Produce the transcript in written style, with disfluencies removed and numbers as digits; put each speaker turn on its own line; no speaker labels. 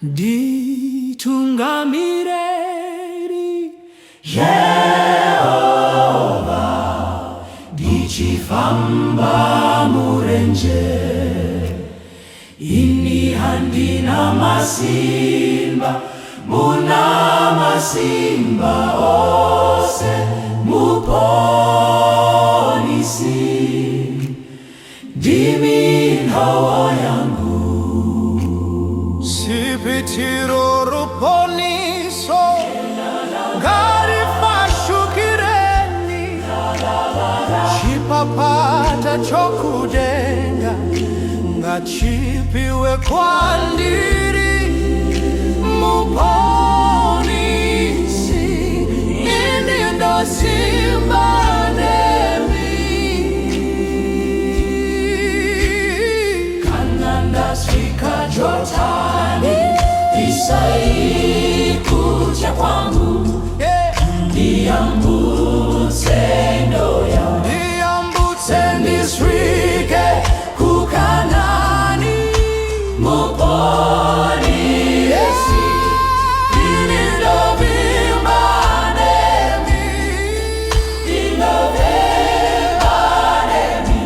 Nditungamireri Yehova ndichifamba murenje ini handina masimba muna masimba ose muponisi ndimi hawa yangu
sipitiro ruponiso ngari fashukireni chipapata chokudenga ngachipiwe kwandiri muponisi ini ndo simba nemi kananda swika jotani isai kuja kwangu Niambutse ndoya Niambutse niswike kukanani Muponi esi Ini ndovimba nemi Ini ndovimba nemi